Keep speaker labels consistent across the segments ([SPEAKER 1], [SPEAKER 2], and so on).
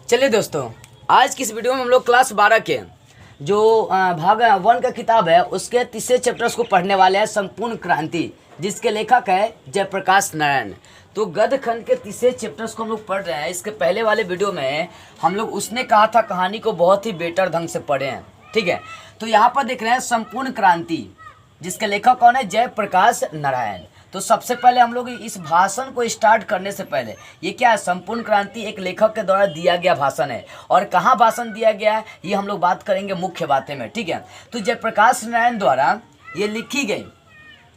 [SPEAKER 1] चलिए दोस्तों, आज की इस वीडियो में हम लोग क्लास 12 के जो भाग 1 का किताब है उसके तीसरे चैप्टर्स को पढ़ने वाले हैं। संपूर्ण क्रांति, जिसके लेखक है जयप्रकाश नारायण। तो गद्य खंड के तीसरे चैप्टर्स को हम लोग पढ़ रहे हैं। इसके पहले वाले वीडियो में हम लोग उसने कहा था कहानी को बहुत ही बेटर ढंग से पढ़े हैं, ठीक है। तो यहाँ पर देख रहे हैं संपूर्ण क्रांति, जिसके लेखक कौन है? जयप्रकाश नारायण। तो सबसे पहले हम लोग इस भाषण को स्टार्ट करने से पहले, ये क्या है? संपूर्ण क्रांति एक लेखक के द्वारा दिया गया भाषण है, और कहाँ भाषण दिया गया है ये हम लोग बात करेंगे मुख्य बातें में, ठीक है। तो जयप्रकाश नारायण द्वारा ये लिखी गई,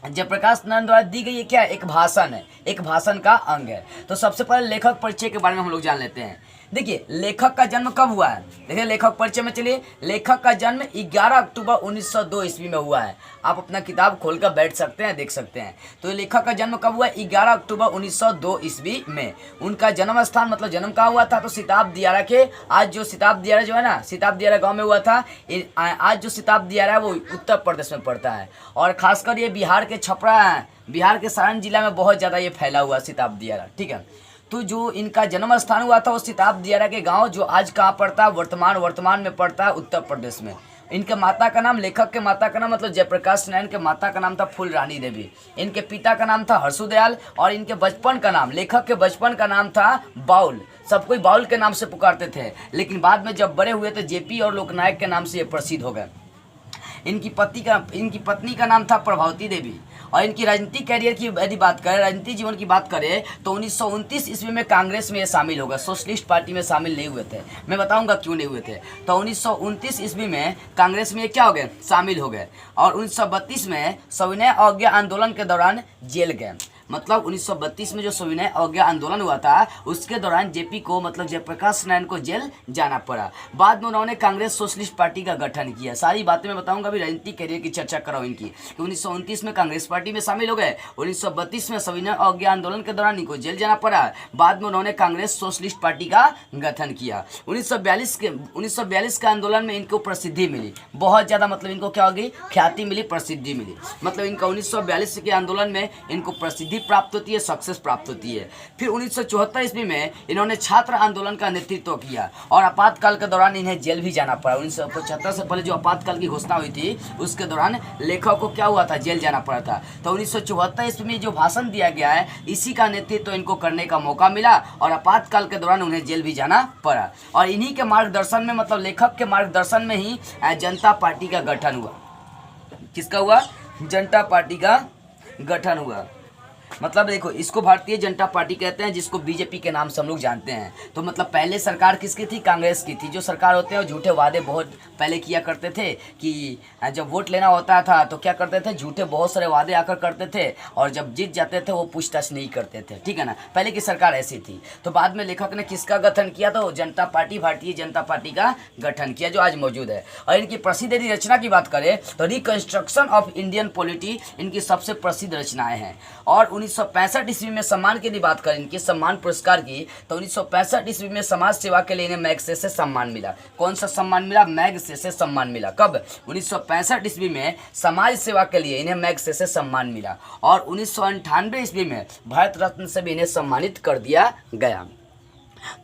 [SPEAKER 1] जयप्रकाश नारायण द्वारा दी गई ये क्या है? एक भाषण है, एक भाषण का अंग है। तो सबसे पहले लेखक परिचय के बारे में हम लोग जान लेते हैं। देखिए, लेखक का जन्म कब हुआ है? देखिए, लेखक परिचय में चलिए। लेखक का जन्म 11 अक्टूबर 1902 ईस्वी में हुआ है। आप अपना किताब खोलकर बैठ सकते हैं, देख सकते हैं। तो लेखक का जन्म कब हुआ? 11 अक्टूबर 1902 ईस्वी में। उनका जन्म स्थान मतलब जन्म कहाँ हुआ था? तो सिताब दियारा के, आज जो सिताब दियारा जो है ना, सिताब दियारा गाँव में हुआ था। आज जो सिताब दियारा है वो उत्तर प्रदेश में पड़ता है, और खासकर ये बिहार के छपरा, बिहार के सारण जिला में बहुत ज़्यादा ये फैला हुआ सिताब दियारा, ठीक है। तो जो इनका जन्म स्थान हुआ था वो सिताब दियारा के गांव, जो आज कहाँ पड़ता है? वर्तमान में पड़ता है उत्तर प्रदेश में। इनके माता का नाम, लेखक के माता का नाम मतलब जयप्रकाश नारायण के माता का नाम था फूलरानी देवी। इनके पिता का नाम था हर्षुदयाल, और इनके बचपन का नाम, लेखक के बचपन का नाम था बाउल। सब कोई बाउल के नाम से पुकारते थे, लेकिन बाद में जब बड़े हुए तो जेपी और लोकनायक के नाम से ये प्रसिद्ध हो गए। इनकी पत्नी का नाम था प्रभावती देवी। और इनकी राजनीतिक कैरियर की यदि बात करें, राजनीतिक जीवन की बात करें, तो 1929 ईस्वी में कांग्रेस में ये शामिल हो गए। सोशलिस्ट पार्टी में शामिल नहीं हुए थे, मैं बताऊंगा क्यों नहीं हुए थे। तो 1929 ईस्वी में कांग्रेस में ये क्या हो गए? शामिल हो गए। और 1932 में सविनय अवज्ञा आंदोलन के दौरान जेल गए। मतलब 1932 में जो सविनय अवज्ञा आंदोलन हुआ था उसके दौरान जेपी को, मतलब जयप्रकाश नारायण को जेल जाना पड़ा। बाद में उन्होंने कांग्रेस सोशलिस्ट पार्टी का गठन किया। सारी बातें मैं बताऊंगा, अभी राजनीतिक कैरियर की चर्चा कराऊं इनकी। 1929 में कांग्रेस पार्टी में शामिल हो गए, 1932 में सविनय अवज्ञा आंदोलन के दौरान इनको जेल जाना पड़ा। बाद में उन्होंने कांग्रेस सोशलिस्ट पार्टी का गठन किया। 1942 के आंदोलन में इनको प्रसिद्धि मिली बहुत ज़्यादा, मतलब इनको क्या हो गई? ख्याति मिली, प्रसिद्धि मिली। मतलब इनका 1942 के आंदोलन में इनको प्रसिद्धि प्राप्त होती है, सक्सेस प्राप्त होती है। फिर 1974 ईस्वी में इन्होंने छात्र आंदोलन का नेतृत्व किया, और आपातकाल के दौरान इन्हें जेल भी जाना पड़ा। 1975 से पहले जो आपातकाल की घोषणा हुई थी उसके दौरान लेखक को क्या हुआ था? जेल जाना पड़ा था। तो 1974 ईस्वी में जो भाषण दिया गया है इसी का नेतृत्व इनको करने का मौका मिला, और आपातकाल के दौरान उन्हें जेल भी जाना पड़ा। और इन्हीं के मार्गदर्शन में, मतलब लेखक के मार्गदर्शन में ही जनता पार्टी का गठन हुआ। किसका हुआ? जनता पार्टी का गठन हुआ। मतलब देखो, इसको भारतीय जनता पार्टी कहते हैं, जिसको बीजेपी के नाम से हम लोग जानते हैं। तो मतलब पहले सरकार किसकी थी? कांग्रेस की थी। जो सरकार होते हैं वो झूठे वादे बहुत पहले किया करते थे, कि जब वोट लेना होता था तो क्या करते थे? झूठे बहुत सारे वादे आकर करते थे, और जब जीत जाते थे वो पूछताछ नहीं करते थे, ठीक है ना। पहले की सरकार ऐसी थी। तो बाद में लेखक ने किसका गठन किया? तो जनता पार्टी, भारतीय जनता पार्टी का गठन किया, जो आज मौजूद है। और इनकी प्रसिद्ध यदि रचना की बात करें तो रिकंस्ट्रक्शन ऑफ इंडियन पॉलिटी इनकी सबसे प्रसिद्ध रचनाएं हैं। और 1965 ईस्वी में सम्मान की बात करें, इनके सम्मान पुरस्कार की, तो 1965 ईस्वी में समाज सेवा के लिए इन्हें मैग्सेसे सम्मान मिला। कौन सा सम्मान मिला? मैग्सेसे सम्मान मिला। कब? 1965 ईस्वी में समाज सेवा के लिए इन्हें मैग्सेसे सम्मान मिला। और 1998 ईस्वी में भारत रत्न से भी इन्हें सम्मानित कर दिया गया।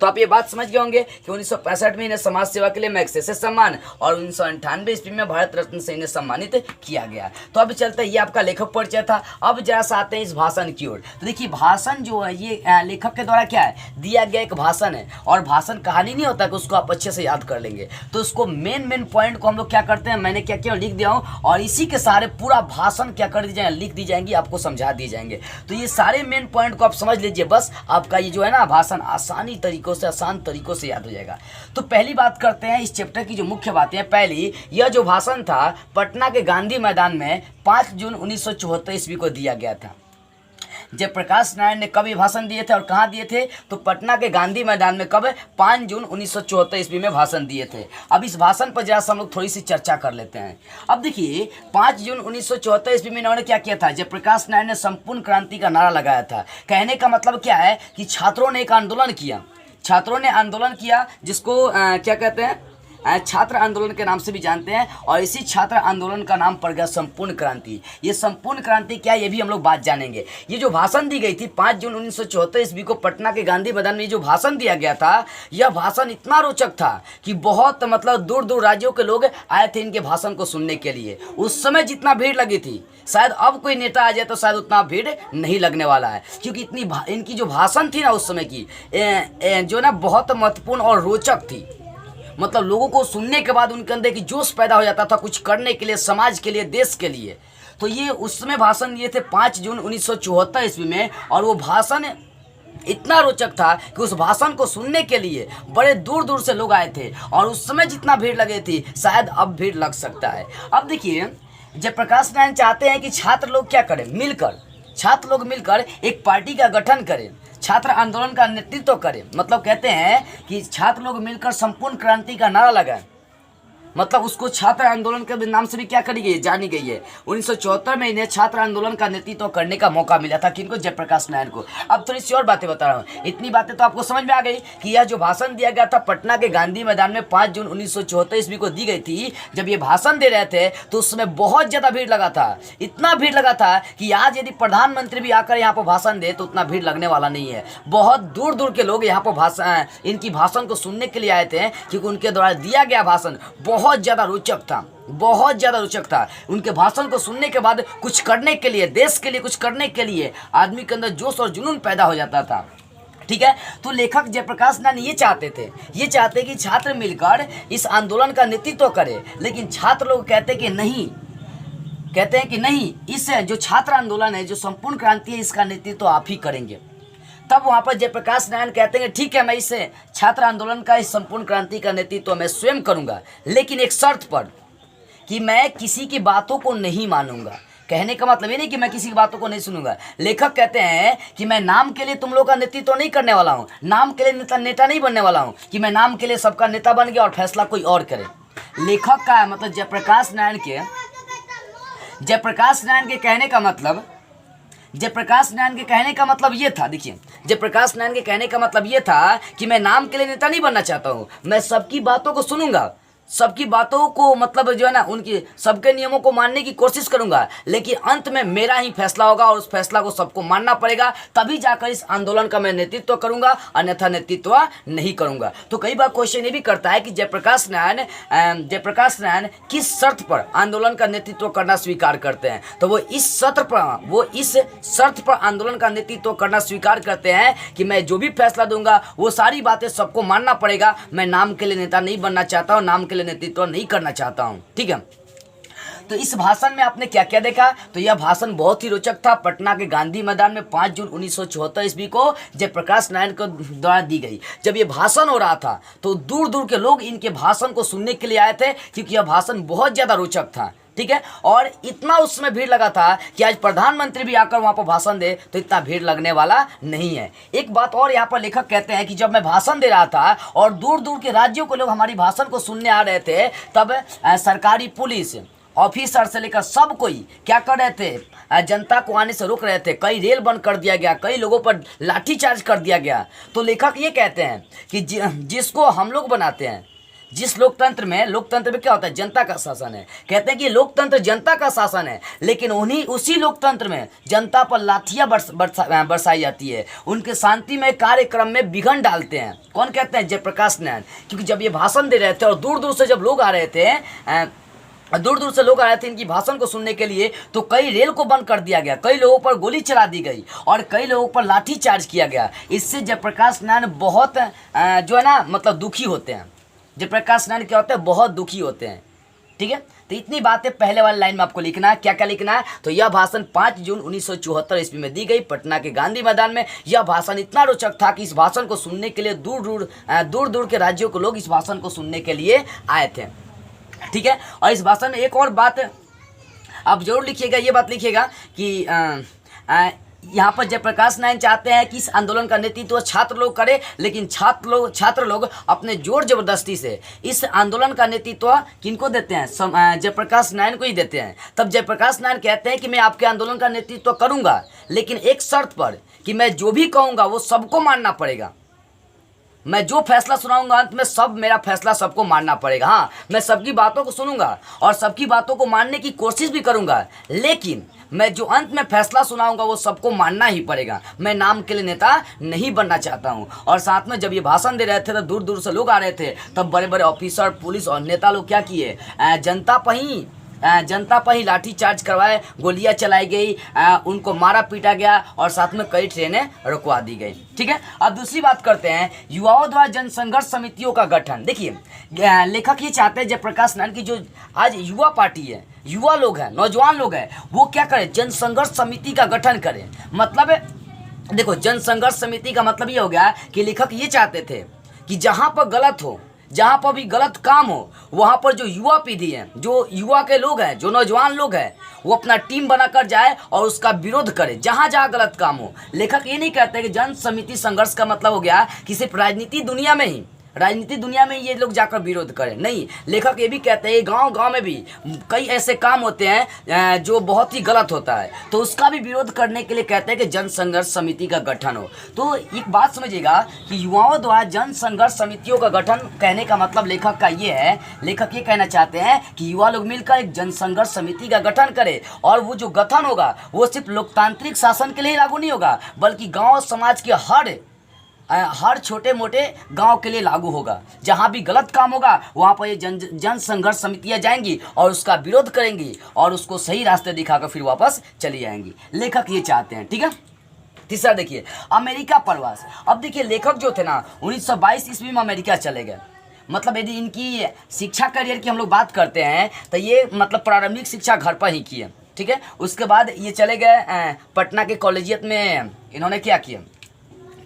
[SPEAKER 1] तो आप ये बात समझ गए होंगे कि 1965 में इन्हें समाज सेवा के लिए मैग्सेसे सम्मान, और 1998 ईस्वी में भारत रत्न से इन्हें सम्मानित किया गया। तो अब चलते हैं, ये आपका लेखक परिचय था। अब जरा सा आते हैं इस भाषण की ओर। तो देखिए, भाषण जो है ये लेखक के द्वारा क्या है? दिया गया एक भाषण है, और भाषण कहानी नहीं होता कि उसको आप अच्छे से याद कर लेंगे। तो उसको मेन पॉइंट को हम लोग क्या करते हैं, मैंने क्या किया, लिख दिया हूँ, और इसी के सहारे पूरा भाषण क्या कर दी जाएंगे, लिख दी जाएंगी, आपको समझा दिए जाएंगे। तो ये सारे मेन पॉइंट को आप समझ लीजिए, बस आपका ये जो है ना भाषण आसान तरीकों से याद हो जाएगा। तो पहली बात करते हैं इस चैप्टर की जो मुख्य बातें हैं। पहली, यह जो भाषण था पटना के गांधी मैदान में 5 जून 1974 ईस्वी को दिया गया था। जयप्रकाश नारायण ने कब ये भाषण दिए थे और कहाँ दिए थे? तो पटना के गांधी मैदान में। कब? 5 जून 1974 ईस्वी में भाषण दिए थे। अब इस भाषण पर जरा सा हम लोग थोड़ी सी चर्चा कर लेते हैं। अब देखिए, 5 जून 1974 ईस्वी में इन्होंने क्या किया था? जयप्रकाश नारायण ने संपूर्ण क्रांति का नारा लगाया था। कहने का मतलब क्या है कि छात्रों ने एक आंदोलन किया, जिसको क्या कहते हैं? छात्र आंदोलन के नाम से भी जानते हैं, और इसी छात्र आंदोलन का नाम पड़ गया संपूर्ण क्रांति। ये संपूर्ण क्रांति क्या है, ये भी हम लोग बात जानेंगे। ये जो भाषण दी गई थी 5 जून 1974 ईस्वी को पटना के गांधी मैदान में जो भाषण दिया गया था, यह भाषण इतना रोचक था कि बहुत मतलब दूर दूर राज्यों के लोग आए थे इनके भाषण को सुनने के लिए। उस समय जितना भीड़ लगी थी, शायद अब कोई नेता आ जाए तो शायद उतना भीड़ नहीं लगने वाला है, क्योंकि इतनी इनकी जो भाषण थी ना उस समय की जो ना बहुत महत्वपूर्ण और रोचक थी। मतलब लोगों को सुनने के बाद उनके अंदर की जोश पैदा हो जाता था कुछ करने के लिए, समाज के लिए, देश के लिए। तो ये उस समय भाषण दिए थे 5 जून 1974 ईस्वी में, और वो भाषण इतना रोचक था कि उस भाषण को सुनने के लिए बड़े दूर दूर से लोग आए थे, और उस समय जितना भीड़ लगे थी शायद अब भीड़ लग सकता है। अब देखिए, जयप्रकाश नारायण चाहते हैं कि छात्र लोग क्या करें, मिलकर, छात्र लोग मिलकर एक पार्टी का गठन करें, छात्र आंदोलन का नेतृत्व करें। मतलब कहते हैं कि छात्र लोग मिलकर संपूर्ण क्रांति का नारा लगाएं। मतलब उसको छात्र आंदोलन के नाम से भी क्या करी गई, जानी गई है। 1974 में इन्हें छात्र आंदोलन का नेतृत्व करने का मौका मिला था। किनको, जयप्रकाश नारायण को। अब थोड़ी सी और बातें बता रहा हूँ, इतनी बातें तो आपको समझ में आ गई कि यह जो भाषण दिया गया था पटना के गांधी मैदान में 5 जून 1974 ईस्वी को दी गई थी। जब ये भाषण दे रहे थे तो उस समय बहुत ज़्यादा भीड़ लगा था, इतना भीड़ लगा था कि आज यदि प्रधानमंत्री भी आकर यहाँ पर भाषण दे तो उतना भीड़ लगने वाला नहीं है। बहुत दूर दूर के लोग यहाँ पर इनकी भाषण को सुनने के लिए आए थे, क्योंकि उनके द्वारा दिया गया भाषण बहुत ज़्यादा रोचक था, बहुत ज़्यादा रोचक था। उनके भाषण को सुनने के बाद कुछ करने के लिए, देश के लिए कुछ करने के लिए आदमी के अंदर जोश और जुनून पैदा हो जाता था। ठीक है, तो लेखक जयप्रकाश नारायण ये चाहते कि छात्र मिलकर इस आंदोलन का नेतृत्व करें, लेकिन छात्र लोग कहते हैं कि नहीं, इस जो छात्र आंदोलन है, जो संपूर्ण क्रांति है, इसका नेतृत्व आप ही करेंगे। तब वहाँ पर जयप्रकाश नारायण कहते हैं ठीक है, मैं इस छात्र आंदोलन का, इस संपूर्ण क्रांति का नेतृत्व मैं स्वयं करूँगा, लेकिन एक शर्त पर कि मैं किसी की बातों को नहीं मानूंगा। कहने का मतलब ये नहीं कि मैं किसी की बातों को नहीं सुनूंगा। लेखक कहते हैं कि मैं नाम के लिए तुम लोगों का नेतृत्व नहीं करने वाला हूँ, नाम के लिए नेता नहीं बनने वाला हूँ कि मैं नाम के लिए सबका नेता बन गया और फैसला कोई और करे। लेखक का मतलब जयप्रकाश नारायण के कहने का मतलब ये था। देखिए, जयप्रकाश नारायण के कहने का मतलब ये था कि मैं नाम के लिए नेता नहीं बनना चाहता हूँ, मैं सबकी बातों को सुनूंगा, सबकी बातों को मतलब जो है ना, उनकी सबके नियमों को मानने की कोशिश करूंगा, लेकिन अंत में मेरा ही फैसला होगा और उस फैसला को सबको मानना पड़ेगा, तभी जाकर इस आंदोलन का मैं नेतृत्व करूंगा, अन्यथा नेतृत्व नहीं करूंगा। तो कई बार क्वेश्चन ये भी करता है कि जयप्रकाश नारायण किस शर्त पर आंदोलन का नेतृत्व करना स्वीकार करते हैं। तो वो इस शर्त पर आंदोलन का नेतृत्व करना स्वीकार करते हैं कि मैं जो भी फैसला दूंगा वो सारी बातें सबको मानना पड़ेगा, मैं नाम के लिए नेता नहीं बनना चाहता हूँ, नाम के लिए नेतृत्व नहीं करना चाहता हूं। ठीक है, तो इस भाषण में आपने क्या क्या देखा, तो यह भाषण बहुत ही रोचक था। पटना के गांधी मैदान में 5 जून 1974 ईस्वी को जयप्रकाश नारायण को द्वारा दी गई। जब यह भाषण हो रहा था तो दूर दूर के लोग इनके भाषण को सुनने के लिए आए थे, क्योंकि यह भाषण बहुत ज़्यादा रोचक था। ठीक है, और इतना उसमें भीड़ लगा था कि आज प्रधानमंत्री भी आकर वहाँ पर भाषण दे तो इतना भीड़ लगने वाला नहीं है। एक बात और यहाँ पर लेखक कहते हैं कि जब मैं भाषण दे रहा था और दूर दूर के राज्यों के लोग हमारी भाषण को सुनने आ रहे थे, तब सरकारी पुलिस ऑफिसर से लेकर सब कोई क्या कर रहे थे, जनता को आने से रोक रहे थे। कई रेल बंद कर दिया गया, कई लोगों पर लाठीचार्ज कर दिया गया। तो लेखक ये कहते हैं कि जिसको हम लोग बनाते हैं, जिस लोकतंत्र में क्या होता है, जनता का शासन है। कहते हैं कि लोकतंत्र जनता का शासन है, लेकिन उसी लोकतंत्र में जनता पर लाठियां बरसाई जाती है, उनके शांतिमय कार्यक्रम में विघ्न डालते हैं। कौन कहते हैं? जयप्रकाश नारायण। क्योंकि जब ये भाषण दे रहे थे और दूर दूर से जब लोग आ रहे थे, इनकी भाषण को सुनने के लिए, तो कई रेल को बंद कर दिया गया, कई लोगों पर गोली चला दी गई और कई लोगों पर लाठी चार्ज किया गया। इससे जयप्रकाश नारायण बहुत जो है ना, मतलब दुखी होते हैं। जयप्रकाश नारायण क्या होते हैं? बहुत दुखी होते हैं। ठीक है, तो इतनी बातें पहले वाली लाइन में आपको लिखना है। क्या क्या लिखना है? तो यह भाषण 5 जून 1974 ईस्वी में दी गई पटना के गांधी मैदान में। यह भाषण इतना रोचक था कि इस भाषण को सुनने के लिए दूर दूर के राज्यों के लोग इस भाषण को सुनने के लिए आए थे। ठीक है, और इस भाषण में एक और बात आप जरूर लिखिएगा, ये बात लिखिएगा कि यहाँ पर जयप्रकाश नारायण चाहते हैं कि इस आंदोलन का नेतृत्व छात्र लोग करें, लेकिन छात्र लोग अपने जोर जबरदस्ती से इस आंदोलन का नेतृत्व किनको देते हैं? जयप्रकाश नारायण को ही देते हैं। तब जयप्रकाश नारायण कहते हैं कि मैं आपके आंदोलन का नेतृत्व करूँगा, लेकिन एक शर्त पर कि मैं जो भी कहूँगा वो सबको मानना पड़ेगा। मैं जो फैसला सुनाऊंगा अंत में सब मेरा फैसला सबको मानना पड़ेगा। हाँ, मैं सबकी बातों को सुनूंगा और सबकी बातों को मानने की कोशिश भी करूंगा, लेकिन मैं जो अंत में फैसला सुनाऊंगा वो सबको मानना ही पड़ेगा। मैं नाम के लिए नेता नहीं बनना चाहता हूं। और साथ में जब ये भाषण दे रहे थे तो दूर दूर से लोग आ रहे थे, तब बड़े बड़े ऑफिसर, पुलिस और नेता लोग क्या किए, जनता पर ही लाठी चार्ज करवाए, गोलियां चलाई गई, उनको मारा पीटा गया और साथ में कई ट्रेनें रुकवा दी गई। ठीक है, अब दूसरी बात करते हैं युवाओं द्वारा जनसंघर्ष समितियों का गठन। देखिए, लेखक ये चाहते हैं जयप्रकाश नारायण की जो आज युवा पार्टी है, युवा लोग हैं, नौजवान लोग हैं, वो क्या करें, जनसंघर्ष समिति का गठन करें। मतलब देखो, जनसंघर्ष समिति का मतलब ये हो गया कि लेखक ये चाहते थे कि जहाँ पर गलत हो, जहाँ पर भी गलत काम हो, वहाँ पर जो युवा पीढ़ी है, जो युवा के लोग हैं, जो नौजवान लोग हैं, वो अपना टीम बनाकर जाए और उसका विरोध करे जहाँ जहाँ गलत काम हो। लेखक ये नहीं कहते कि जन समिति संघर्ष का मतलब हो गया कि सिर्फ राजनीति दुनिया में ये लोग जाकर विरोध करें, नहीं। लेखक ये भी कहते हैं गांव गांव में भी कई ऐसे काम होते हैं जो बहुत ही गलत होता है, तो उसका भी विरोध करने के लिए कहते हैं कि जन संघर्ष समिति का गठन हो। तो एक बात समझिएगा कि युवाओं द्वारा जन संघर्ष समितियों का गठन कहने का मतलब लेखक का ये है, लेखक ये कहना चाहते हैं कि युवा लोग मिलकर एक जन संघर्ष समिति का गठन करें, और वो जो गठन होगा वो सिर्फ लोकतांत्रिक शासन के लिए लागू नहीं होगा, बल्कि गाँव समाज के हर छोटे मोटे गांव के लिए लागू होगा। जहां भी गलत काम होगा वहां पर ये जन संघर्ष समितियां जाएंगी और उसका विरोध करेंगी और उसको सही रास्ते दिखाकर फिर वापस चली जाएंगी। लेखक ये चाहते हैं। ठीक है, तीसरा देखिए, अमेरिका प्रवास। अब देखिए, लेखक जो थे ना 1922 ईस्वी में अमेरिका चले गए। मतलब यदि इनकी शिक्षा करियर की हम लोग बात करते हैं तो ये मतलब प्रारंभिक शिक्षा घर पर ही की है। ठीक है, उसके बाद ये चले गए पटना के कॉलेजियत में, इन्होंने क्या किया,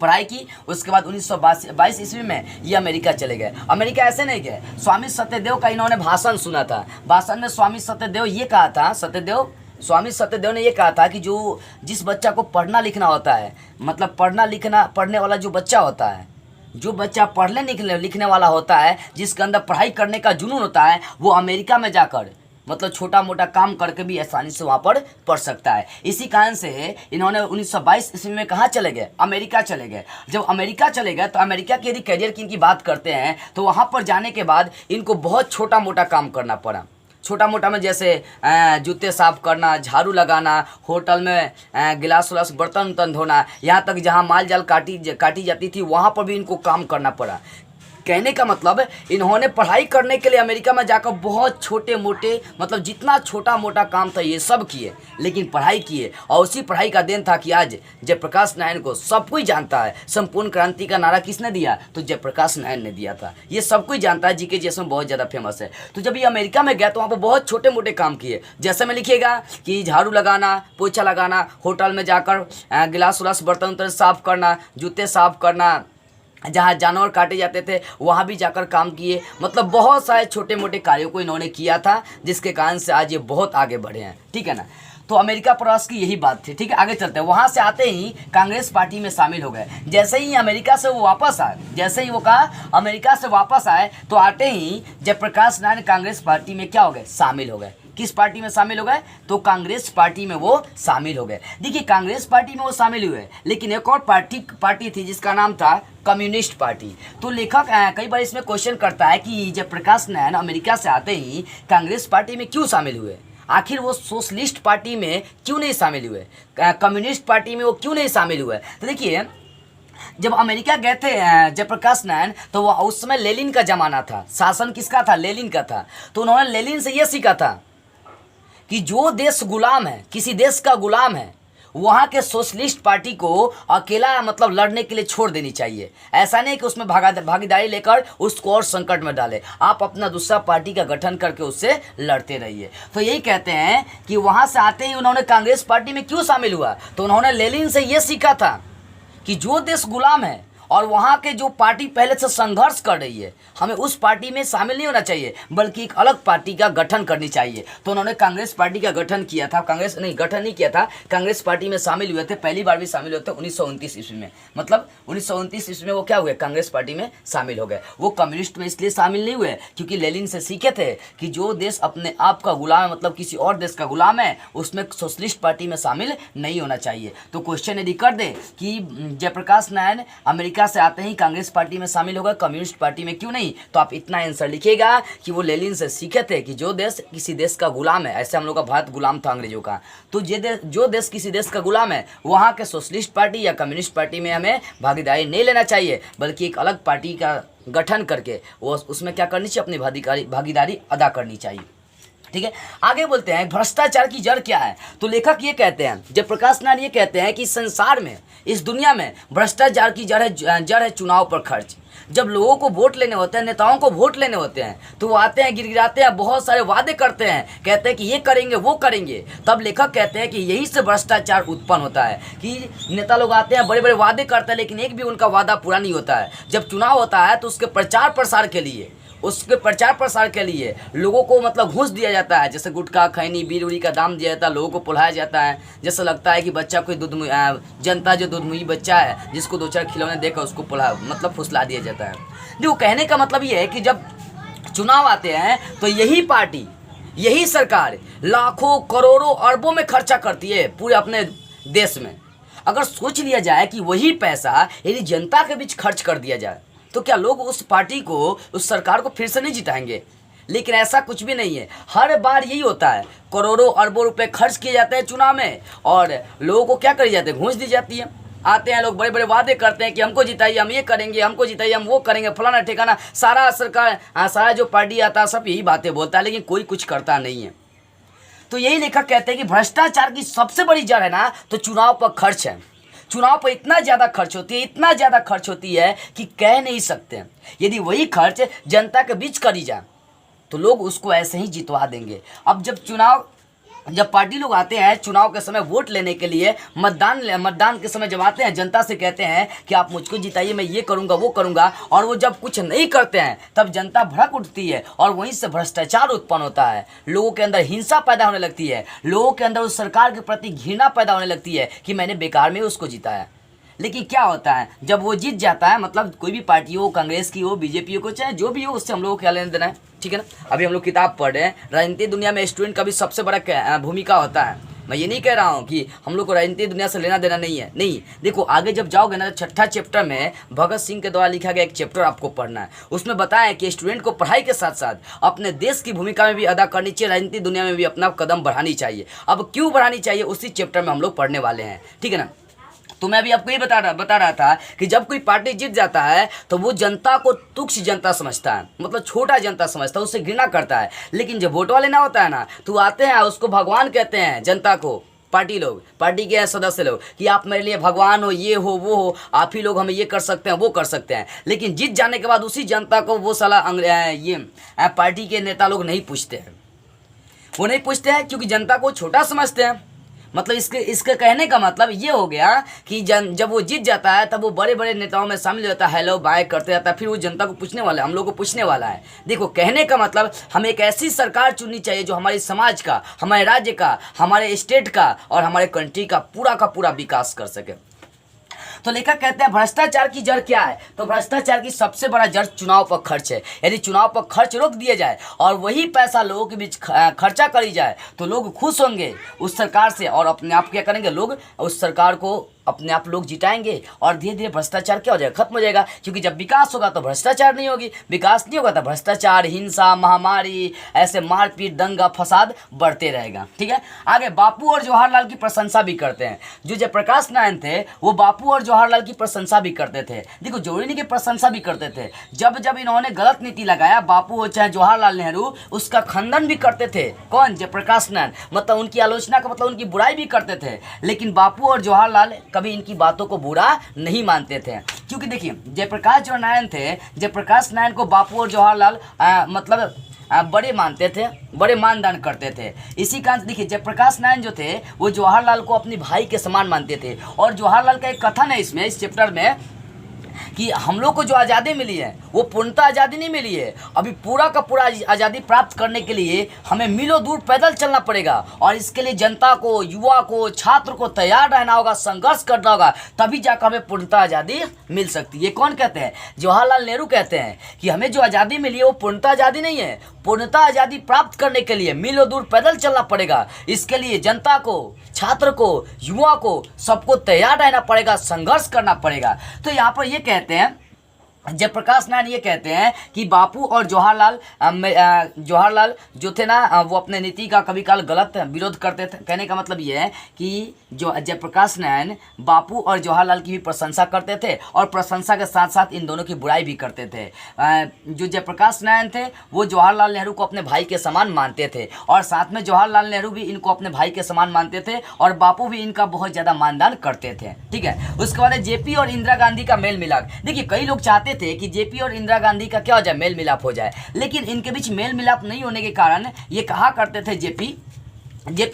[SPEAKER 1] पढ़ाई की। उसके बाद 1922 ईस्वी में ये अमेरिका चले गए। अमेरिका ऐसे नहीं गए, स्वामी सत्यदेव का इन्होंने भाषण सुना था। भाषण में स्वामी सत्यदेव ने ये कहा था कि जिस बच्चा को पढ़ना लिखना होता है, मतलब पढ़ने वाला जो बच्चा होता है, जो बच्चा पढ़ने लिखने वाला होता है, जिसके अंदर पढ़ाई करने का जुनून होता है, वो अमेरिका में जाकर मतलब छोटा मोटा काम करके भी आसानी से वहाँ पर पढ़ सकता है। इसी कारण से इन्होंने 1922 ईस्वी में कहाँ चले गए, अमेरिका चले गए। जब अमेरिका चले गए तो अमेरिका के यदि करियर की इनकी बात करते हैं तो वहाँ पर जाने के बाद इनको बहुत छोटा मोटा काम करना पड़ा। छोटा मोटा में जैसे जूते साफ करना, झाड़ू लगाना, होटल में गिलास उलास बर्तन उर्तन धोना, यहाँ तक जहाँ माल जाल काटी जाती थी वहाँ पर भी इनको काम करना पड़ा। कहने का मतलब इन्होंने पढ़ाई करने के लिए अमेरिका में जाकर बहुत छोटे मोटे मतलब जितना छोटा मोटा काम था ये सब किए, लेकिन पढ़ाई किए। और उसी पढ़ाई का देन था कि आज जयप्रकाश नारायण को सब कोई जानता है। संपूर्ण क्रांति का नारा किसने दिया, तो जयप्रकाश नारायण ने दिया था। ये सब कोई जानता है, जीके जैसे में बहुत ज़्यादा फेमस है। तो जब ये अमेरिका में गया तो वहाँ पर बहुत छोटे मोटे काम किए। जैसे में लिखिएगा कि झाड़ू लगाना, पोछा लगाना, होटल में जाकर गिलास उलास बर्तन उर्तन साफ करना, जूते साफ करना, जहाँ जानवर काटे जाते थे वहाँ भी जाकर काम किए। मतलब बहुत सारे छोटे मोटे कार्यों को इन्होंने किया था, जिसके कारण से आज ये बहुत आगे बढ़े हैं। ठीक है ना, तो अमेरिका प्रवास की यही बात थी। ठीक है, आगे चलते हैं। वहाँ से आते ही कांग्रेस पार्टी में शामिल हो गए। जैसे ही अमेरिका से वो वापस आए, तो आते ही जयप्रकाश नारायण कांग्रेस पार्टी में क्या हो गए, शामिल हो गए। किस पार्टी में शामिल हो गए, तो कांग्रेस पार्टी में वो शामिल हो गए। देखिए, कांग्रेस पार्टी में वो शामिल हुए, लेकिन एक और पार्टी थी जिसका नाम था कम्युनिस्ट पार्टी। तो लेखक कई बार इसमें क्वेश्चन करता है कि जयप्रकाश नारायण अमेरिका से आते ही कांग्रेस पार्टी में क्यों शामिल हुए, आखिर वो सोशलिस्ट पार्टी में क्यों नहीं शामिल हुए, कम्युनिस्ट पार्टी में वो क्यों नहीं शामिल हुए। तो देखिए, जब अमेरिका गए थे जयप्रकाश नारायण, तो वो उस समय लेनिन का ज़माना था। शासन किसका था, लेनिन का था। तो उन्होंने लेनिन से ये सीखा था कि जो देश गुलाम है, किसी देश का गुलाम है, वहाँ के सोशलिस्ट पार्टी को अकेला मतलब लड़ने के लिए छोड़ देनी चाहिए। ऐसा नहीं कि उसमें भागीदारी लेकर उसको और संकट में डाले। आप अपना दूसरा पार्टी का गठन करके उससे लड़ते रहिए। तो यही कहते हैं कि वहाँ से आते ही उन्होंने कांग्रेस पार्टी में क्यों शामिल हुआ, तो उन्होंने लेनिन से ये सीखा था कि जो देश गुलाम है और वहाँ के जो पार्टी पहले से संघर्ष कर रही है, हमें उस पार्टी में शामिल नहीं होना चाहिए, बल्कि एक अलग पार्टी का गठन करनी चाहिए। तो उन्होंने कांग्रेस पार्टी का गठन किया था। गठन नहीं किया था, कांग्रेस पार्टी में शामिल हुए थे। पहली बार भी शामिल हुए थे 1929 ईस्वी में। मतलब 1929 ईस्वी में वो क्या हुए, कांग्रेस पार्टी में शामिल हो गए। वो कम्युनिस्ट में इसलिए शामिल नहीं हुए क्योंकि लेनिन से सीखे थे कि जो देश अपने आप का गुलाम है, मतलब किसी और देश का गुलाम है, उसमें सोशलिस्ट पार्टी में शामिल नहीं होना चाहिए। तो क्वेश्चन यदि कर दे कि जयप्रकाश नारायण अमेरिका अमेरिका से आते ही कांग्रेस पार्टी में शामिल हो गए, कम्युनिस्ट पार्टी में क्यों नहीं? तो आप इतना आंसर लिखिएगा कि वो लेनिन से सीखे थे कि जो देश किसी देश का गुलाम है, ऐसे हम लोग का भारत गुलाम था अंग्रेजों का, तो जो देश किसी देश का गुलाम है वहाँ के सोशलिस्ट पार्टी या कम्युनिस्ट पार्टी में हमें भागीदारी नहीं लेना चाहिए, बल्कि एक अलग पार्टी का गठन करके वो उसमें क्या करनी चाहिए, अपनी भागीदारी अदा करनी चाहिए। ठीक है, आगे बोलते हैं भ्रष्टाचार की जड़ क्या है। तो लेखक ये कहते हैं, जयप्रकाश नारायण ये कहते हैं कि संसार में, इस दुनिया में भ्रष्टाचार की जड़ है चुनाव पर खर्च। जब लोगों को वोट लेने होते हैं, नेताओं को वोट लेने होते हैं, तो वो आते हैं, गिड़गिड़ाते हैं, बहुत सारे वादे करते हैं, कहते हैं कि ये करेंगे वो करेंगे। तब लेखक कहते हैं कि यही से भ्रष्टाचार उत्पन्न होता है कि नेता लोग आते हैं, बड़े बड़े वादे करते हैं, लेकिन एक भी उनका वादा पूरा नहीं होता है। जब चुनाव होता है तो उसके प्रचार प्रसार के लिए लोगों को मतलब घूस दिया जाता है, जैसे गुटखा खैनी बीड़ी उड़ी का दाम दिया जाता है, लोगों को पुलाया जाता है। जैसे लगता है कि बच्चा कोई जनता जो दूधमुही बच्चा है जिसको 2-4 खिलौने देकर उसको मतलब फुसला दिया जाता है। देखो, कहने का मतलब ये है कि जब चुनाव आते हैं तो यही पार्टी, यही सरकार लाखों करोड़ों अरबों में खर्चा करती है पूरे अपने देश में। अगर सोच लिया जाए कि वही पैसा यदि जनता के बीच खर्च कर दिया जाए तो क्या लोग उस पार्टी को, उस सरकार को फिर से नहीं जिताएंगे? लेकिन ऐसा कुछ भी नहीं है। हर बार यही होता है, करोड़ों अरबों रुपए खर्च किए जाते हैं चुनाव में और लोगों को क्या करी जाते हैं, घूस दी जाती है। आते हैं लोग, बड़े बड़े वादे करते हैं कि हमको जिताइए, हम ये करेंगे, हमको जिताइए, हम वो करेंगे, फलाना ठिकाना। सारा सरकार, सारा जो पार्टी आता है सब यही बातें बोलता है, लेकिन कोई कुछ करता नहीं है। तो यही लेखक कहते हैं कि भ्रष्टाचार की सबसे बड़ी जड़ है ना, तो चुनाव पर खर्च है। चुनाव पर इतना ज़्यादा खर्च होती है कि कह नहीं सकते। यदि वही खर्च जनता के बीच करी जाए तो लोग उसको ऐसे ही जितवा देंगे। अब जब पार्टी लोग आते हैं चुनाव के समय वोट लेने के लिए, मतदान के समय जब आते हैं, जनता से कहते हैं कि आप मुझको जिताइए, मैं ये करूँगा वो करूँगा, और वो जब कुछ नहीं करते हैं तब जनता भड़क उठती है और वहीं से भ्रष्टाचार उत्पन्न होता है। लोगों के अंदर हिंसा पैदा होने लगती है, लोगों के अंदर उस सरकार के प्रति घृणा पैदा होने लगती है कि मैंने बेकार में उसको जिताया। लेकिन क्या होता है, जब वो जीत जाता है, मतलब कोई भी पार्टी हो, कांग्रेस की हो, बीजेपी हो, चाहे जो भी हो, उससे हम लोगों को क्या लेना देना है? ठीक है ना। अभी हम लोग किताब पढ़ रहे हैं, राजनीतिक दुनिया में स्टूडेंट का भी सबसे बड़ा भूमिका होता है। मैं ये नहीं कह रहा हूँ कि हम लोग को राजनीतिक दुनिया से लेना देना नहीं है, नहीं। देखो, आगे जब जाओगे ना, तो 6ठा चैप्टर में भगत सिंह के द्वारा लिखा गया एक चैप्टर आपको पढ़ना है। उसमें बताया कि स्टूडेंट को पढ़ाई के साथ साथ अपने देश की भूमिका में भी अदा करनी चाहिए, राजनीतिक दुनिया में भी अपना कदम बढ़ानी चाहिए। अब क्यों बढ़ानी चाहिए, उसी चैप्टर में हम लोग पढ़ने वाले हैं, ठीक है ना। तो मैं अभी आपको ये बता रहा था कि जब कोई पार्टी जीत जाता है तो वो जनता को तुच्छ जनता समझता है, मतलब छोटा जनता समझता है, उससे घृणा करता है। लेकिन जब वोट वाले ना होता है ना, तो आते हैं, उसको भगवान कहते हैं जनता को, पार्टी के सदस्य लोग, कि आप मेरे लिए भगवान हो, ये हो वो हो, आप ही लोग हमें ये कर सकते हैं वो कर सकते हैं। लेकिन जीत जाने के बाद उसी जनता को वो साला पार्टी के नेता लोग नहीं पूछते हैं। वो नहीं पूछते हैं क्योंकि जनता को छोटा समझते हैं। मतलब इसके कहने का मतलब ये हो गया कि जब वो जीत जाता है तब वो बड़े बड़े नेताओं में शामिल हो जाता है, हेलो बाय करते जाता है, फिर वो जनता को पूछने वाला है, हम लोग को पूछने वाला है। देखो, कहने का मतलब हमें एक ऐसी सरकार चुननी चाहिए जो हमारे समाज का, हमारे राज्य का, हमारे स्टेट का और हमारे कंट्री का पूरा विकास कर सके। तो लेखक कहते हैं भ्रष्टाचार की जड़ क्या है, तो भ्रष्टाचार की सबसे बड़ा जड़ चुनाव पर खर्च है। यदि चुनाव पर खर्च रोक दिया जाए और वही पैसा लोगों के बीच खर्चा करी जाए तो लोग खुश होंगे उस सरकार से और अपने आप क्या करेंगे, लोग उस सरकार को अपने आप लोग जिताएंगे और धीरे धीरे भ्रष्टाचार क्या हो जाएगा, खत्म हो जाएगा। क्योंकि जब विकास होगा तो भ्रष्टाचार नहीं होगी, विकास नहीं होगा तो भ्रष्टाचार, हिंसा, महामारी, ऐसे मारपीट, दंगा फसाद बढ़ते रहेगा। ठीक है, आगे बापू और जवाहरलाल की प्रशंसा भी करते हैं। जो जयप्रकाश नारायण थे वो बापू और जवाहरलाल की प्रशंसा भी करते थे। देखो, जरूरी नहीं की प्रशंसा भी करते थे, जब इन्होंने गलत नीति लगाया, बापू हो चाहे जवाहरलाल नेहरू, उसका खंडन भी करते थे। कौन? जयप्रकाश नारायण। मतलब उनकी आलोचना का मतलब उनकी बुराई भी करते थे। लेकिन बापू और जवाहरलाल कभी इनकी बातों को बुरा नहीं मानते थे, क्योंकि देखिए जयप्रकाश जो नारायण थे, जयप्रकाश नारायण को बापू और जवाहरलाल मतलब बड़े मानते थे, बड़े मानदान करते थे। इसी कारण देखिए जयप्रकाश नारायण जो थे वो जवाहरलाल को अपनी भाई के समान मानते थे। और जवाहरलाल का एक कथन है इसमें, इस चैप्टर में, कि हम लोग को जो आज़ादी मिली है वो पूर्णतः आज़ादी नहीं मिली है। अभी पूरा का पूरा आज़ादी प्राप्त करने के लिए हमें मीलों दूर पैदल चलना पड़ेगा और इसके लिए जनता को, युवा को, छात्र को तैयार रहना होगा, संघर्ष करना होगा, तभी जाकर हमें पूर्णतः आज़ादी मिल सकती है। ये कौन कहते हैं? जवाहरलाल नेहरू कहते हैं कि हमें जो आज़ादी मिली है वो पूर्णतः आज़ादी नहीं है। पूर्णतः आज़ादी प्राप्त करने के लिए मीलों दूर पैदल चलना पड़ेगा। इसके लिए जनता को, छात्र को, युवा को, सबको तैयार रहना पड़ेगा, संघर्ष करना पड़ेगा। तो यहाँ पर ये कहते हैं, जयप्रकाश नारायण ये कहते हैं कि बापू और जवाहरलाल जो थे ना, वो अपने नीति का कभी काल गलत विरोध करते थे। कहने का मतलब ये है कि जो जयप्रकाश नारायण बापू और जवाहरलाल की भी प्रशंसा करते थे और प्रशंसा के साथ साथ इन दोनों की बुराई भी करते थे। जो जयप्रकाश नारायण थे वो जवाहरलाल नेहरू को अपने भाई के समान मानते थे और साथ में जवाहरलाल नेहरू भी इनको अपने भाई के समान मानते थे और बापू भी इनका बहुत ज़्यादा मानदान करते थे। ठीक है, उसके बाद जेपी और इंदिरा गांधी का मेल मिलाप। देखिए, कई लोग चाहते थे कि जेपी और इंदिरा गांधी का क्या हो जाए, मेल मिलाप हो जाए, लेकिन इनके बीच मेल मिलाप नहीं होने के कारण ये कहा करते थे, जेपी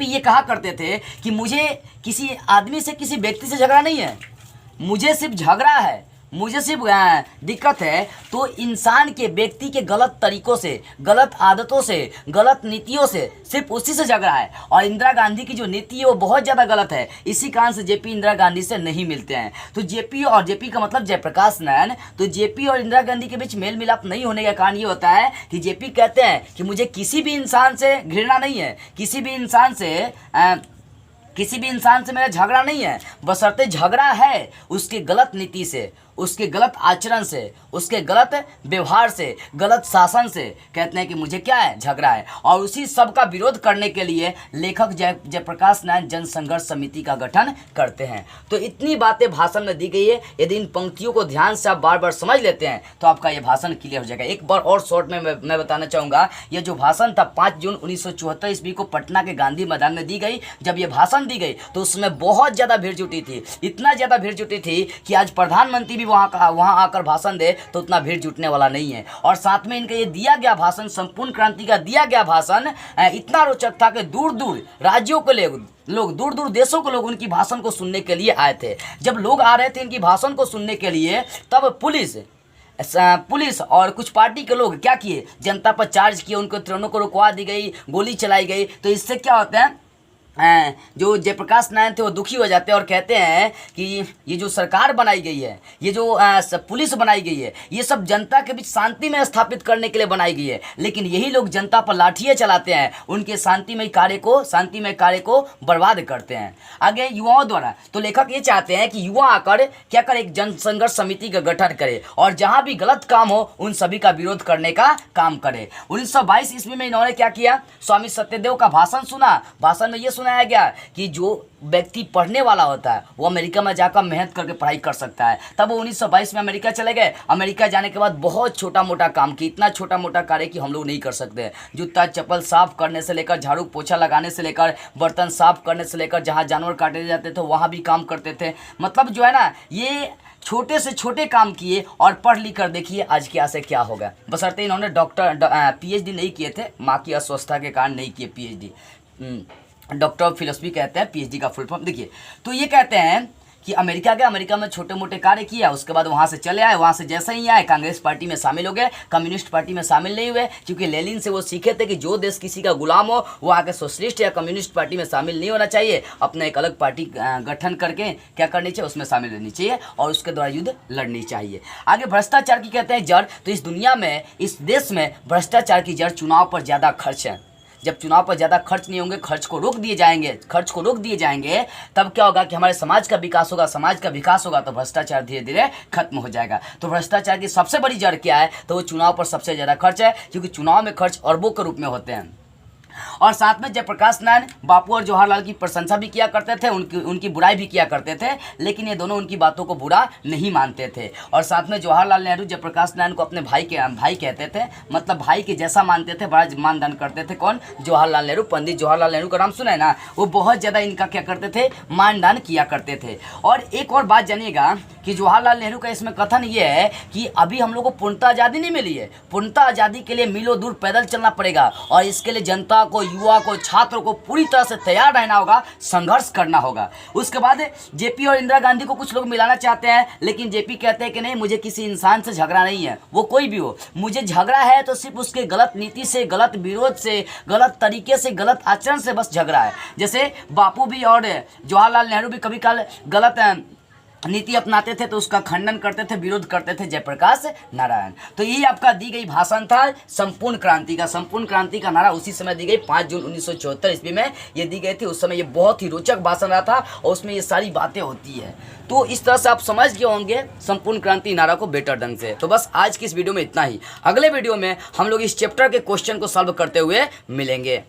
[SPEAKER 1] ये कहा करते थे कि मुझे किसी आदमी से, किसी व्यक्ति से झगड़ा नहीं है, मुझे सिर्फ झगड़ा है, मुझे सिर्फ दिक्कत है तो इंसान के, व्यक्ति के गलत तरीकों से, गलत आदतों से, गलत नीतियों से, सिर्फ उसी से झगड़ा है। और इंदिरा गांधी की जो नीति है वो बहुत ज़्यादा गलत है, इसी कारण से जेपी इंदिरा गांधी से नहीं मिलते हैं। तो जेपी का मतलब जयप्रकाश नारायण, तो जेपी और इंदिरा गांधी के बीच मेल मिलाप नहीं होने का कारण ये होता है कि जेपी कहते हैं कि मुझे किसी भी इंसान से घृणा नहीं है, किसी भी इंसान से मेरा झगड़ा नहीं है, बशर्ते झगड़ा है उसकी गलत नीति से, उसके गलत आचरण से, उसके गलत व्यवहार से, गलत शासन से। कहते हैं कि मुझे क्या है, झगड़ा है। और उसी सब का विरोध करने के लिए लेखक जयप्रकाश नारायण जन संघर्ष समिति का गठन करते हैं। तो इतनी बातें भाषण में दी गई है, यदि इन पंक्तियों को ध्यान से आप बार बार समझ लेते हैं तो आपका ये भाषण क्लियर हो जाएगा। एक बार और शॉर्ट में मैं बताना चाहूँगा, ये जो भाषण था 5 जून 1974 ईस्वी को पटना के गांधी मैदान में दी गई। जब ये भाषण दी गई तो उसमें बहुत ज़्यादा भीड़ जुटी थी, इतना ज़्यादा भीड़ जुटी थी कि आज प्रधानमंत्री भी वहाँ आकर भाषण दे तो उतना भीड़ जुटने वाला नहीं है। और साथ में इनका ये दिया गया भाषण, संपूर्ण क्रांति का दिया गया भाषण इतना रोचक था कि दूर दूर राज्यों के लोग, दूर दूर देशों के लोग उनकी भाषण को सुनने के लिए आए थे। जब लोग आ रहे थे इनकी भाषण को सुनने के लिए, तब पुलिस और कुछ पार्टी के लोग क्या किए, जनता पर चार्ज किए, उनको ट्रेनों को रुकवा दी गई, गोली चलाई गई। तो इससे क्या होता है, जो जयप्रकाश नारायण थे वो दुखी हो जाते हैं और कहते हैं कि ये जो सरकार बनाई गई है, ये जो पुलिस बनाई गई है, ये सब जनता के बीच शांति में स्थापित करने के लिए बनाई गई है, लेकिन यही लोग जनता पर लाठियाँ चलाते हैं, उनके शांतिमय कार्य को बर्बाद करते हैं। आगे युवाओं द्वारा, तो लेखक ये चाहते हैं कि युवा आकर क्या करे, एक जन संघर्ष समिति का गठन करे और जहाँ भी गलत काम हो उन सभी का विरोध करने का काम करे। 1922 ईस्वी में इन्होंने क्या किया, स्वामी सत्यदेव का भाषण सुना। भाषण में ये सुनाया गया कि जो व्यक्ति पढ़ने वाला होता है वो अमेरिका में जाकर मेहनत करके पढ़ाई कर सकता है। तब वो 1922 में अमेरिका चले गए। अमेरिका जाने के बाद बहुत छोटा मोटा काम किया, इतना छोटा मोटा कार्य कि हम लोग नहीं कर सकते। जूता चप्पल साफ करने से लेकर, झाड़ू पोछा लगाने से लेकर, बर्तन साफ करने से लेकर, जहाँ जानवर काटे जाते थे वहाँ भी काम करते थे। मतलब जो है ना, ये छोटे से छोटे काम किए और पढ़ लिख कर देखिए आज की आशा क्या होगा। बशर्ते इन्होंने PhD नहीं किए थे, माँ की अस्वस्थता के कारण नहीं किए PhD। डॉक्टर ऑफ फिलोसफी कहते हैं, PhD का फुल फॉर्म। देखिए, तो ये कहते हैं कि अमेरिका गए, अमेरिका में छोटे मोटे कार्य किया, उसके बाद वहाँ से चले आए। वहाँ से जैसे ही आए कांग्रेस पार्टी में शामिल हो गए, कम्युनिस्ट पार्टी में शामिल नहीं हुए, क्योंकि लेनिन से वो सीखे थे कि जो देश किसी का गुलाम हो वो आके सोशलिस्ट या कम्युनिस्ट पार्टी में शामिल नहीं होना चाहिए, अपना एक अलग पार्टी गठन करके क्या करनी चाहिए, उसमें शामिल रहनी चाहिए और उसके द्वारा युद्ध लड़नी चाहिए। आगे भ्रष्टाचार की कहते हैं जड़। तो इस दुनिया में, इस देश में भ्रष्टाचार की जड़ चुनाव पर ज़्यादा खर्च है। जब चुनाव पर ज़्यादा खर्च नहीं होंगे, खर्च को रोक दिए जाएंगे, तब क्या होगा कि हमारे समाज का विकास होगा। समाज का विकास होगा तो भ्रष्टाचार धीरे धीरे खत्म हो जाएगा। तो भ्रष्टाचार की सबसे बड़ी जड़ क्या है, तो वो चुनाव पर सबसे ज़्यादा खर्च है, क्योंकि चुनाव में खर्च अरबों के रूप में होते हैं। और साथ में जयप्रकाश नारायण बापू और जवाहरलाल की प्रशंसा भी किया करते थे, उनकी बुराई भी किया करते थे, लेकिन ये दोनों उनकी बातों को बुरा नहीं मानते थे। और साथ में जवाहरलाल नेहरू जयप्रकाश नारायण को अपने भाई कहते थे, मतलब भाई के जैसा मानते थे, बड़ा मानदान करते थे। कौन? जवाहरलाल नेहरू। पंडित जवाहरलाल नेहरू का नाम सुना है ना, वो बहुत ज़्यादा इनका क्या करते थे, मानदान किया करते थे। और एक और बात जानिएगा कि जवाहरलाल नेहरू का इसमें कथन ये है कि अभी हम लोग को पूर्णतः आज़ादी नहीं मिली है, पूर्णतः आज़ादी के लिए मीलों दूर पैदल चलना पड़ेगा और इसके लिए जनता को, युवा को, छात्रों को पूरी तरह से तैयार रहना होगा, संघर्ष करना होगा। उसके बाद जेपी और इंदिरा गांधी को कुछ लोग मिलाना चाहते हैं, लेकिन जेपी कहते हैं कि नहीं, मुझे किसी इंसान से झगड़ा नहीं है, वो कोई भी हो, मुझे झगड़ा है तो सिर्फ उसके गलत नीति से, गलत विरोध से, गलत तरीके से, गलत आचरण से बस झगड़ा है। जैसे बापू भी और जवाहरलाल नेहरू भी कभी काल नीति अपनाते थे तो उसका खंडन करते थे, विरोध करते थे जयप्रकाश नारायण। तो यही आपका दी गई भाषण था संपूर्ण क्रांति का। संपूर्ण क्रांति का नारा उसी समय दी गई 5 जून 1974 ईस्वी में ये दी गई थी। उस समय ये बहुत ही रोचक भाषण रहा था और उसमें ये सारी बातें होती है। तो इस तरह से आप समझ गए होंगे संपूर्ण क्रांति नारा को बेटर ढंग से। तो बस आज की इस वीडियो में इतना ही। अगले वीडियो में हम लोग इस चैप्टर के क्वेश्चन को सॉल्व करते हुए मिलेंगे।